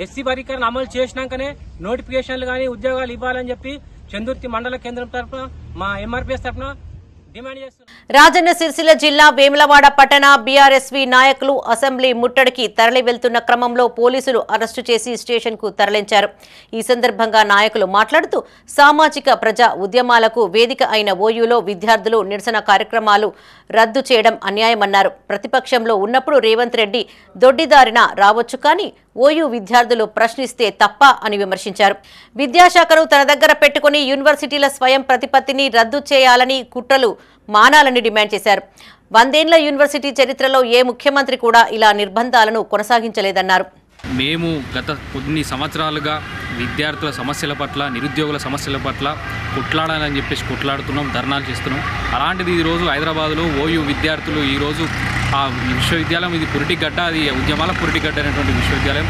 ఎస్సీ వర్గీకరణ అమలు చేసినాకనే నోటిఫికేషన్లు కానీ ఉద్యోగాలు ఇవ్వాలని చెప్పి చందుర్తి మండల కేంద్రం తరఫున మా ఎంఆర్పీఎస్ తరఫున డిమాండ్ చేస్తున్నారు. రాజన్న సిరిసిల్ల జిల్లా వేములవాడ పట్టణ బీఆర్ఎస్వీ నాయకులు అసెంబ్లీ ముట్టడికి తరలి వెళ్తున్న క్రమంలో పోలీసులు అరెస్టు చేసి స్టేషన్కు తరలించారు. ఈ సందర్భంగా నాయకులు మాట్లాడుతూ సామాజిక ప్రజా ఉద్యమాలకు వేదిక అయిన ఓయూలో విద్యార్థులు నిరసన కార్యక్రమాలు రద్దు చేయడం అన్యాయమన్నారు. ప్రతిపక్షంలో ఉన్నప్పుడు రేవంత్ రెడ్డి దొడ్డిదారిన రావచ్చు కానీ ఓయూ విద్యార్థులు ప్రశ్నిస్తే తప్ప అని విమర్శించారు. విద్యాశాఖను తన దగ్గర పెట్టుకుని యూనివర్సిటీల స్వయం ప్రతిపత్తిని రద్దు చేయాలని కుట్రలు మానాలని డిమాండ్ చేశారు. 100 ఏళ్ల యూనివర్సిటీ చరిత్రలో ఏ ముఖ్యమంత్రి కూడా ఇలా నిర్బంధాలను కొనసాగించలేదన్నారు. మేము గత కొన్ని సంవత్సరాలుగా విద్యార్థుల సమస్యల పట్ల, నిరుద్యోగుల సమస్యల పట్ల కొట్లాడాలని చెప్పేసి కొట్లాడుతున్నాం, ధర్నాలు చేస్తున్నాం. అలాంటిది ఈరోజు హైదరాబాద్లో ఓయూ విద్యార్థులు ఈరోజు ఆ విశ్వవిద్యాలయం, ఇది పురిటిగడ్డ, అది ఉద్యమాల పురిటిగడ్డ అనేటువంటి విశ్వవిద్యాలయం,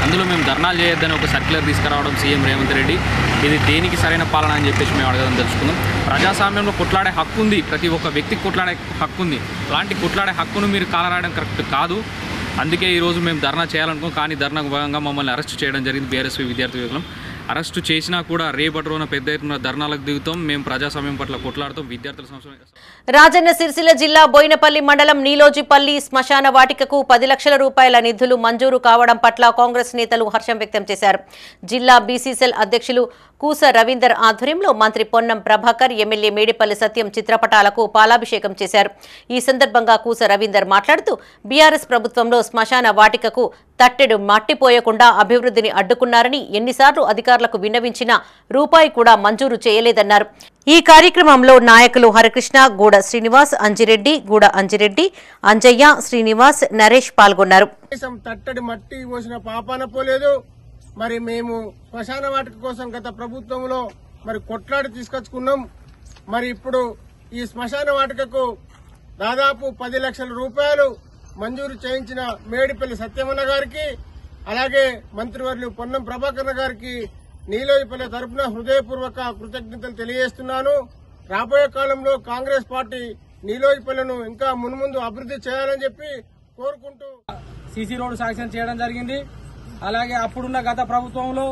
అందులో మేము ధర్నాలు చేయొద్దని ఒక సర్క్యులర్ తీసుకురావడం సీఎం రేవంత్ రెడ్డి, ఇది దేనికి సరైన పాలన అని చెప్పేసి మేము అడగడం తెలుసుకుందాం. ప్రజాస్వామ్యంలో కొట్లాడే హక్కు ఉంది, ప్రతి ఒక్క వ్యక్తికి కొట్లాడే హక్కు ఉంది. అలాంటి కొట్లాడే హక్కును మీరు కాలరాయడం కరెక్ట్ కాదు. అందుకే ఈరోజు మేము ధర్నా చేయాలనుకోం, కానీ ధర్నాకు భాగంగా మమ్మల్ని అరెస్ట్ చేయడం జరిగింది. బీఆర్ఎస్వీ విద్యార్థి విభాగం అరెస్టు చేసినా కూడా రేపటి రోజున పెద్ద ఎత్తున ధర్నాలకు దిగుతాం. మేము ప్రజాస్వామ్యం పట్ల కొట్లాడుతాం. విద్యార్థుల సంవత్సరం రాజన్న సిరిసిల్ల జిల్లా బోయినపల్లి మండలం నీలోజిపల్లి శ్మశాన వాటికకు 10 లక్షల రూపాయల నిధులు మంజూరు కావడం పట్ల కాంగ్రెస్ నేతలు హర్షం వ్యక్తం చేశారు. జిల్లా బీసీసీఎల్ అధ్యక్షులు కూస రవీందర్ ఆధ్వర్యంలో మంత్రి పొన్నం ప్రభాకర్, ఎమ్మెల్యే మేడిపల్లి సత్యం చిత్రపటాలకు పాలాభిషేకం చేశారు. ఈ సందర్భంగా కూస రవీందర్ మాట్లాడుతూ బీఆర్ఎస్ ప్రభుత్వంలో శ్మశాన వాటికకు తట్టెడు మట్టిపోయకుండా అభివృద్ధిని అడ్డుకున్నారని, ఎన్నిసార్లు అధికారులకు విన్నవించినా రూపాయి కూడా మంజూరు చేయలేదన్నారు. ఈ కార్యక్రమంలో నాయకులు హరికృష్ణ, గూడ శ్రీనివాస్, అంజిరెడ్డి, గూడ అంజిరెడ్డి, అంజయ్య, శ్రీనివాస్, నరేష్ పాల్గొన్నారు. తట్టడి మట్టి పోసిన పాపాన పోలేదు. మరి మేము శ్మశాన వాటిక కోసం గత ప్రభుత్వంలో మరి కొట్లాడి తీసుకొచ్చుకున్నాం. మరి ఇప్పుడు ఈ శ్మశాన వాటికకు దాదాపు 10 లక్షల రూపాయలు మంజూరు చేయించిన మేడిపల్లి సత్యమన్న గారికి, అలాగే మంత్రివర్యులు పొన్నం ప్రభాకర్ గారికి నీలోజిపల్లి తరఫున హృదయపూర్వక కృతజ్ఞతలు తెలియజేస్తున్నాను. రాబోయే కాలంలో కాంగ్రెస్ పార్టీ నీలోజిపల్లిను ఇంకా మున్ముందు అభివృద్ధి చేయాలని చెప్పి కోరుకుంటూ సీసీ రోడ్డు శాంక్షన్ చేయడం జరిగింది. అలాగే అప్పుడున్న గత ప్రభుత్వంలో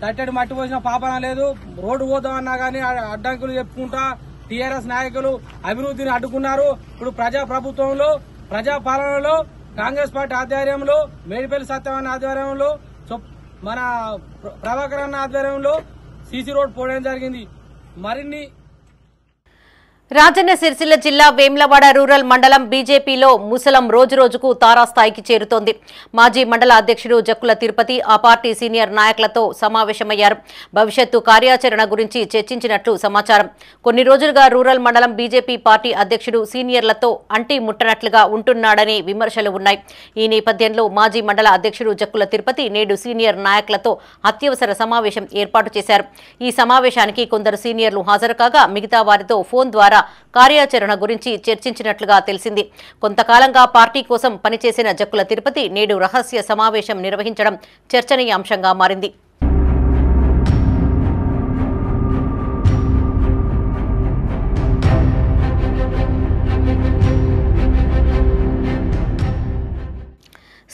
తట్టడి మట్టి పోసిన పాపన లేదు. రోడ్డు పోదామన్నా కానీ అడ్డంకులు చెప్పుకుంటా టీఆర్ఎస్ నాయకులు అభివృద్ధిని అడ్డుకున్నారు. ఇప్పుడు ప్రజా ప్రభుత్వంలో, ప్రజా పాలనలో కాంగ్రెస్ పార్టీ ఆధ్వర్యంలో, మేడిపల్లి సత్యమన్న ఆధ్వర్యంలో, మన ప్రభాకర్ అన్న ఆధ్వర్యంలో సీసీ రోడ్ పోవడం జరిగింది. మరిన్ని రాజన్న సిరిసిల్ల జిల్లా వేములవాడ రూరల్ మండలం బీజేపీలో ముసలం రోజురోజుకు తారాస్థాయికి చేరుతోంది. మాజీ మండల అధ్యక్షుడు జక్కుల తిరుపతి ఆ పార్టీ సీనియర్ నాయకులతో సమావేశమయ్యారు. భవిష్యత్తు కార్యాచరణ గురించి చర్చించినట్లు సమాచారం. కొన్ని రోజులుగా రూరల్ మండలం బీజేపీ పార్టీ అధ్యక్షుడు సీనియర్లతో అంటి ముట్టనట్లుగా ఉంటున్నాడని విమర్శలు ఉన్నాయి. ఈ నేపథ్యంలో మాజీ మండల అధ్యక్షుడు జక్కుల తిరుపతి నేడు సీనియర్ నాయకులతో అత్యవసర సమావేశం ఏర్పాటు చేశారు. ఈ సమావేశానికి కొందరు సీనియర్లు హాజరు కాగా మిగతా వారితో ఫోన్ ద్వారా కార్యాచరణ గురించి చర్చించినట్లుగా తెలిసింది. కొంతకాలంగా పార్టీ కోసం పనిచేసిన జక్కుల తిరుపతి నేడు రహస్య సమావేశం నిర్వహించడం చర్చనీయాంశంగా మారింది.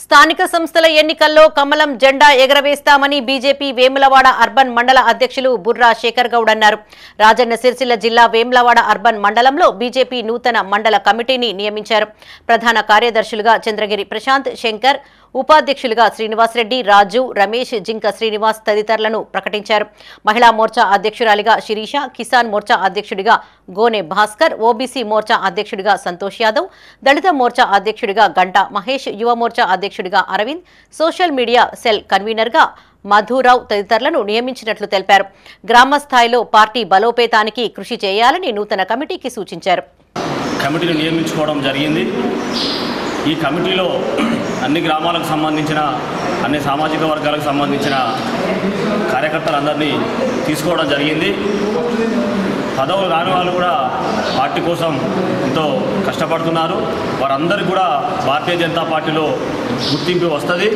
స్థానిక సంస్థల ఎన్నికల్లో కమలం జెండా ఎగరవేస్తామని బీజేపీ వేములవాడ అర్బన్ మండల అధ్యక్షులు బుర్రా శేఖర్ గౌడ్ అన్నారు. రాజన్న సిరిసిల్ల జిల్లా వేములవాడ అర్బన్ మండలంలో బీజేపీ నూతన మండల కమిటీని నియమించారు. ప్రధాన కార్యదర్శులుగా చంద్రగిరి ప్రశాంత్, శంకర్, ఉపాధ్యక్షులుగా శ్రీనివాసరెడ్డి, రాజు, రమేష్, జింక శ్రీనివాస్ తదితరులను ప్రకటించారు. మహిళా మోర్చా అధ్యక్షురాలిగా శిరీష, కిసాన్ మోర్చా అధ్యక్షుడిగా గోనె భాస్కర్, ఓబీసీ మోర్చా అధ్యక్షుడిగా సంతోష్ యాదవ్, దళిత మోర్చా అధ్యక్షుడిగా గంటా మహేష్, యువ మోర్చా అధ్యక్షుడిగా అరవింద్, సోషల్ మీడియా సెల్ కన్వీనర్గా మధురావు తదితరులను నియమించినట్లు తెలిపారు. గ్రామ స్థాయిలో పార్టీ బలోపేతానికి కృషి చేయాలని నూతన కమిటీకి సూచించారు. కమిటీని నియమించుకోవడం జరిగింది. ఈ కమిటీలో అన్ని గ్రామాలకు సంబంధించిన అన్ని సామాజిక వర్గాలకు సంబంధించిన కార్యకర్తలందరినీ తీసుకోవడం జరిగింది. పదవులు రాని వాళ్ళు కూడా పార్టీ కోసం ఎంతో కష్టపడుతున్నారు. వారందరికీ కూడా భారతీయ జనతా పార్టీలో గుర్తింపు వస్తుంది.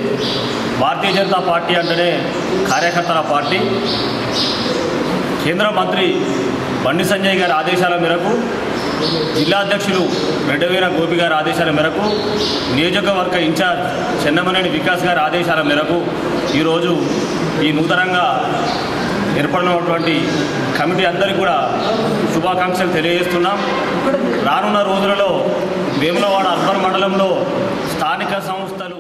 భారతీయ జనతా పార్టీ అంటేనే కార్యకర్తల పార్టీ. కేంద్ర మంత్రి బండి సంజయ్ గారి ఆదేశాల మేరకు, జిల్లా అధ్యక్షులు రెడ్డవీర గోపి గారి ఆదేశాల మేరకు, నియోజకవర్గ ఇన్ఛార్జ్ చెన్నమనేని వికాస్ గారి ఆదేశాల మేరకు ఈరోజు ఈ నూతనంగా ఏర్పడినటువంటి కమిటీ అందరికీ కూడా శుభాకాంక్షలు తెలియజేస్తున్నాం. రానున్న రోజులలో వేములవాడ అర్బన్ మండలంలో స్థానిక సంస్థలు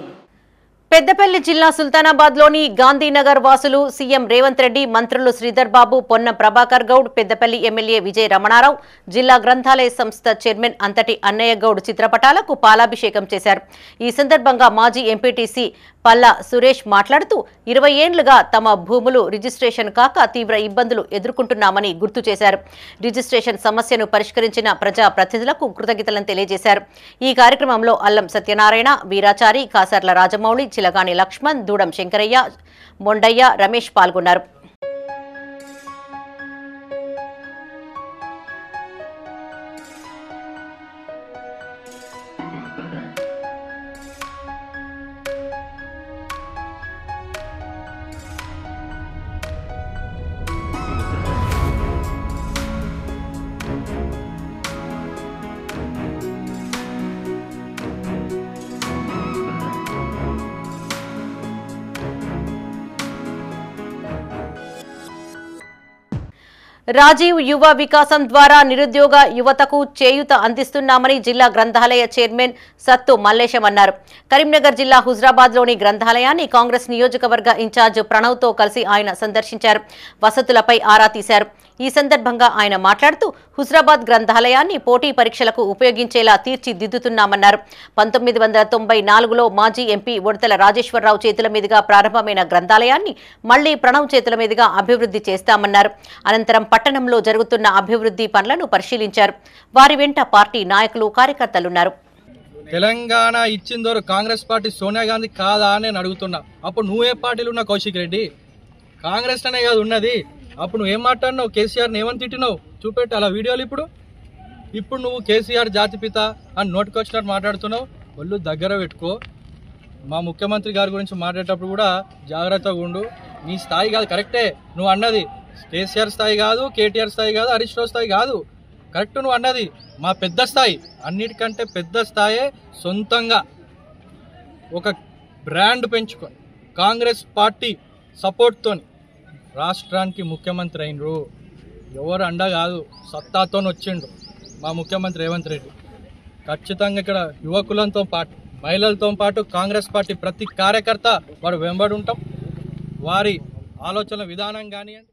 పెద్దపల్లి జిల్లా సుల్తానాబాద్లోని గాంధీనగర్ వాసులు సీఎం రేవంత్ రెడ్డి, మంత్రులు శ్రీధర్ బాబు, పొన్నం ప్రభాకర్ గౌడ్, పెద్దపల్లి ఎమ్మెల్యే విజయ రమణారావు, జిల్లా గ్రంథాలయ సంస్థ చైర్మన్ అంతటి అన్నయ్య గౌడ్ చిత్రపటాలకు పాలాభిషేకం చేశారు. ఈ సందర్భంగా మాజీ ఎంపీటీసీ పల్లా సురేష్ మాట్లాడుతూ 20 ఏండ్లుగా తమ భూములు రిజిస్ట్రేషన్ కాక తీవ్ర ఇబ్బందులు ఎదుర్కొంటున్నామని గుర్తు చేశారు. రిజిస్ట్రేషన్ సమస్యను పరిష్కరించిన ప్రజా ప్రతినిధులకు కృతజ్ఞతలను తెలియజేశారు. ఈ కార్యక్రమంలో అల్లం సత్యనారాయణ, వీరాచారి, కాసర్ల రాజమౌళి, చిలగాని లక్ష్మణ్, దూడం శంకరయ్య, మొండయ్య, రమేష్ పాల్గొన్నారు. రాజీవ్ యువ వికాసం ద్వారా నిరుద్యోగ యువతకు చేయూత అందిస్తున్నామని జిల్లా గ్రంథాలయ చైర్మన్ సత్తు మల్లేశం అన్నారు. కరీంనగర్ జిల్లా హుజరాబాద్లోని గ్రంథాలయాన్ని కాంగ్రెస్ నియోజకవర్గ ఇన్ఛార్జ్ ప్రణవ్తో కలిసి ఆయన సందర్శించారు. వసతులపై ఆరా తీశారు. ఈ సందర్భంగా ఆయన మాట్లాడుతూ హుజరాబాద్ గ్రంథాలయాన్ని పోటీ పరీక్షలకు ఉపయోగించేలా తీర్చిదిద్దుతున్నామన్నారు. 1994లో మాజీ ఎంపీ ఉడతల రాజేశ్వరరావు చేతుల మీదుగా ప్రారంభమైన గ్రంథాలయాన్ని మళ్లీ ప్రణవ్ చేతుల మీదుగా అభివృద్ధి చేస్తామన్నారు. అనంతరం పట్టణంలో జరుగుతున్న అభివృద్ధి పనులను పరిశీలించారు. వారి వెంట పార్టీ నాయకులు, కార్యకర్తలున్నారు. తెలంగాణ ఇచ్చిందోరు కాంగ్రెస్ పార్టీ సోనియా గాంధీ కాదా అని నేను అడుగుతున్నా. అప్పుడు నువ్వే పార్టీలు ఉన్నా కౌశిక్ రెడ్డి? కాంగ్రెస్ అనే కాదు ఉన్నది. అప్పుడు నువ్వేం మాట్లాడినావు? కేసీఆర్ని ఏమని తిట్టినావు? చూపెట్టు అలా వీడియోలు. ఇప్పుడు నువ్వు కేసీఆర్ జాతిపిత అని నోటికొచ్చినట్టు మాట్లాడుతున్నావు. వాళ్ళు దగ్గర పెట్టుకో. మా ముఖ్యమంత్రి గారి గురించి మాట్లాడేటప్పుడు కూడా జాగ్రత్తగా ఉండు. నీ స్థాయి కాదు, కరెక్టే నువ్వు అన్నది. కేసీఆర్ స్థాయి కాదు, కేటీఆర్ స్థాయి కాదు, హరీష్ రావు స్థాయి కాదు. కరెక్ట్ నువ్వు అన్నది. మా పెద్ద స్థాయి, అన్నిటికంటే పెద్ద స్థాయే సొంతంగా ఒక బ్రాండ్ పెంచుకొని కాంగ్రెస్ పార్టీ సపోర్ట్తోని రాష్ట్రానికి ముఖ్యమంత్రి అయినరు. ఎవరు అండ కాదు, సత్తాతో వచ్చిండు మా ముఖ్యమంత్రి రేవంత్ రెడ్డి. ఖచ్చితంగా ఇక్కడ యువకులతో పాటు, మహిళలతో పాటు కాంగ్రెస్ పార్టీ ప్రతి కార్యకర్త వాడు వెంబడి ఉంటాం. వారి ఆలోచన విధానం కానివ్వండి.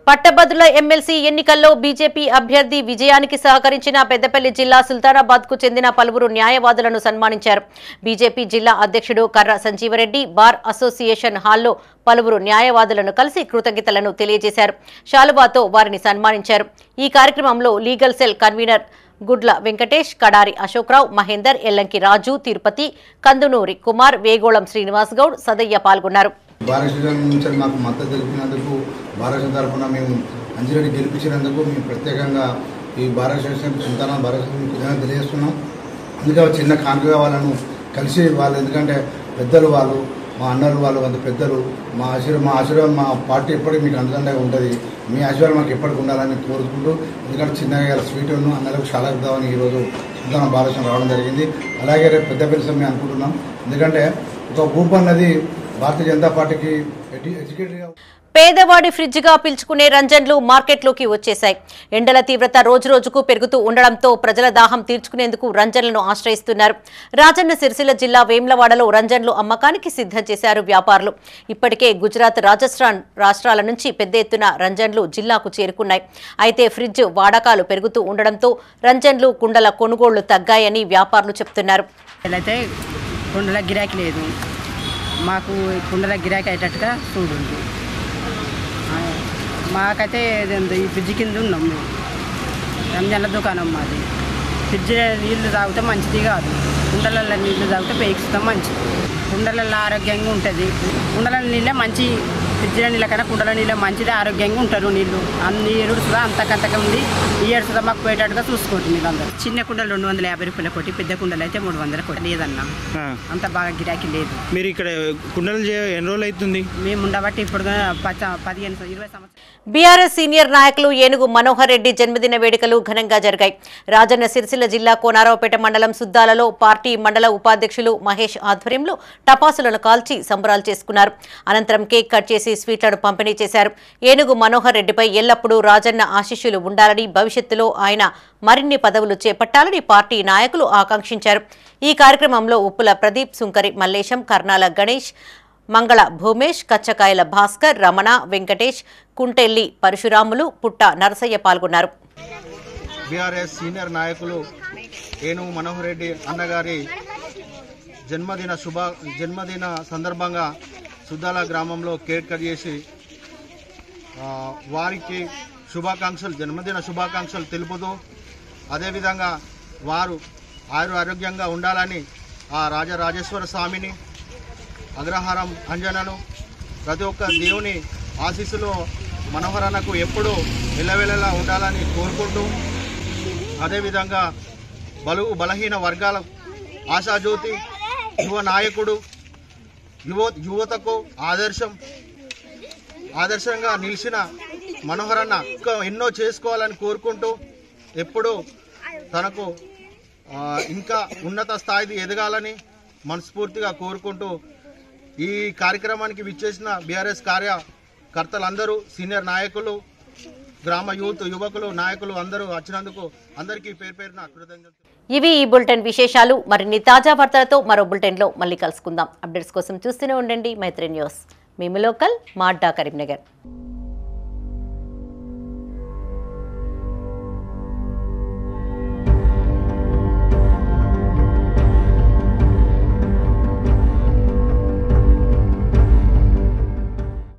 పట్టభద్రుల ఎమ్మెల్సీ ఎన్నికల్లో బీజేపీ అభ్యర్థి విజయానికి సహకరించిన పెద్దపల్లి జిల్లా సుల్తానాబాద్కు చెందిన పలువురు న్యాయవాదులను సన్మానించారు. బీజేపీ జిల్లా అధ్యక్షుడు కర్ర సంజీవరెడ్డి బార్ అసోసియేషన్ హాల్లో పలువురు న్యాయవాదులను కలిసి కృతజ్ఞతలను తెలియజేశారు. శాలువాతో వారిని సన్మానించారు. ఈ కార్యక్రమంలో లీగల్ సెల్ కన్వీనర్ గుడ్ల వెంకటేష్, కడారి అశోక్రావు, మహేందర్, ఎల్లంకి రాజు, తిరుపతి, కందునూరి కుమార్, వేగోళం శ్రీనివాస్ గౌడ్, సదయ్య పాల్గొన్నారు. భారతదేశం నుంచి మాకు మద్దతు తెలిపినందుకు, భారతదేశం తరఫున మేము అంజిరెడ్డి గెలిపించినందుకు మేము ప్రత్యేకంగా ఈ భారతదేశం సుల్తానా భారతదేశం తెలియజేస్తున్నాం. అందుకే చిన్న కానుకగా వాళ్ళను కలిసి వాళ్ళు, ఎందుకంటే పెద్దలు వాళ్ళు, మా అన్నలు వాళ్ళు, అంత పెద్దలు, మా ఆశీర్వాదం మా పార్టీ ఎప్పటికీ మీకు అందంగా ఉంటుంది. మీ ఆశీర్వాదం మాకు ఎప్పటికి ఉండాలని కోరుకుంటూ, ఎందుకంటే చిన్నగా స్వీట్ను అన్నలకు చాలా ఇద్దామని ఈరోజు సుల్తానా భారతదేశం రావడం జరిగింది. అలాగే రేపు పెద్ద పిలిచి మేము అనుకుంటున్నాం. ఎందుకంటే ఒక భూప్ అన్నది భారతీయ జనతా పార్టీకి ఎడ్యుకేటెడ్గా పేదవాడి ఫ్రిడ్జ్గా పిలుచుకునే రంజన్లు మార్కెట్లోకి వచ్చేశాయి. ఎండల తీవ్రత రోజురోజుకు పెరుగుతూ ఉండడంతో ప్రజల దాహం తీర్చుకునేందుకు రంజన్లను ఆశ్రయిస్తున్నారు. రాజన్న సిరిసిల్ల జిల్లా వేములవాడలో రంజన్లు అమ్మకానికి సిద్ధం చేశారు వ్యాపారులు. ఇప్పటికే గుజరాత్, రాజస్థాన్ రాష్ట్రాల నుంచి పెద్ద ఎత్తున రంజన్లు జిల్లాకు చేరుకున్నాయి. అయితే ఫ్రిడ్జ్ వాడకాలు పెరుగుతూ ఉండడంతో రంజన్లు, కుండల కొనుగోళ్లు తగ్గాయని వ్యాపారులు చెప్తున్నారు. కుండల గిరాకీ లేదు, మాకు కుండల గిరాకీ అయ్యేటట్టుగా చూడండి. మాకైతే ఈ ఫ్రిడ్జ్ కింద ఉన్నాం మేము. రంజాన్ల దుకాణం మాది. ఫ్రిడ్జ్ నీళ్లు తాగితే మంచిది కాదు, కుండలలో నీళ్లు తాగితే పేకిస్తాం మంచిది. కుండలలో ఆరోగ్యంగా ఉంటుంది. కుండల నీళ్ళే మంచి, ఫ్రిడ్జ్ నీళ్ళ కన్నా కుండల నీళ్ళే మంచిది, ఆరోగ్యంగా ఉంటారు నీళ్ళు. అన్ని ఎరుడుసుదా అంతకంతగా ఉంది. ఈ ఏడుసుదా మాకు పోయేటట్టుగా చూసుకోండి మీరు అందరూ. చిన్న కుండలు 250 రూపాయల కోటి, పెద్ద కుండలు అయితే 300 కోటి లేదన్నా. అంత బాగా గిరాకీ లేదు. మీరు ఇక్కడ కుండలు ఎన్ని రోజులు అవుతుంది? మేము ఉండబట్టి ఇప్పుడు 15-20 సంవత్సరాలు. బీఆర్ఎస్ సీనియర్ నాయకులు ఏనుగు మనోహర్ రెడ్డి జన్మదిన వేడుకలు ఘనంగా జరిగాయి. రాజన్న సిరిసిల్ల జిల్లా కోనారావుపేట మండలం సుద్దాలలో పార్టీ మండల ఉపాధ్యక్షులు మహేష్ ఆధ్వర్యంలో టపాసులను కాల్చి సంబరాలు చేసుకున్నారు. అనంతరం కేక్ కట్ చేసి స్వీట్లను పంపిణీ చేశారు. ఏనుగు మనోహర్ రెడ్డిపై ఎల్లప్పుడూ రాజన్న ఆశీస్సులు ఉండాలని, భవిష్యత్తులో ఆయన మరిన్ని పదవులు చేపట్టాలని పార్టీ నాయకులు ఆకాంక్షించారు. ఈ కార్యక్రమంలో ఉప్పుల ప్రదీప్, సుంకరి మల్లేశం, కర్నాల గణేష్, మంగళ భూమేష్, కచ్చకాయల భాస్కర్, రమణ, వెంకటేష్, కుంటెల్లి పరశురాములు, పుట్ట నరసయ్య పాల్గొన్నారు. బీఆర్ఎస్ సీనియర్ నాయకులు ఏనుగు మనోహర్ రెడ్డి అన్నగారి జన్మదిన సందర్భంగా సుద్దాల గ్రామంలో కేక్ కట్ చేసి వారికి జన్మదిన శుభాకాంక్షలు తెలుపుతూ, అదేవిధంగా వారు ఆరోగ్యంగా ఉండాలని ఆ రాజరాజేశ్వర స్వామిని, అగ్రహారం అంజనను, ప్రతి ఒక్క దేవుని ఆశీస్సులు మనోహరన్నకు ఎప్పుడూ ఎల్లవెల్లలా ఉండాలని కోరుకుంటూ, అదేవిధంగా బలహీన వర్గాల ఆశాజ్యోతి, యువ నాయకుడు, యువతకు ఆదర్శంగా నిలిచిన మనోహరన్న ఎన్నో చేసుకోవాలని కోరుకుంటూ, ఎప్పుడూ తనకు ఇంకా ఉన్నత స్థాయికి ఎదగాలని మనస్ఫూర్తిగా కోరుకుంటూ, ఈ కార్యక్రమానికి విచ్చేసిన బీఆర్ఎస్ కార్యకర్తలందరూ, సీనియర్ నాయకులు, గ్రామ యువకులు, నాయకులు అందరూ వచ్చినందుకు అందరికీ పేరున కృతజ్ఞతలు. ఇవి ఈ బులెటిన్ విశేషాలు. మరిన్ని తాజా వార్తలతో మరో బులెటిన్లో మళ్ళీ కలుసుకుందాం. అప్డేట్స్ కోసం చూస్తూనే ఉండండి మైత్రి న్యూస్. మేము లోకల్, మా అడ్డా కరీంనగర్.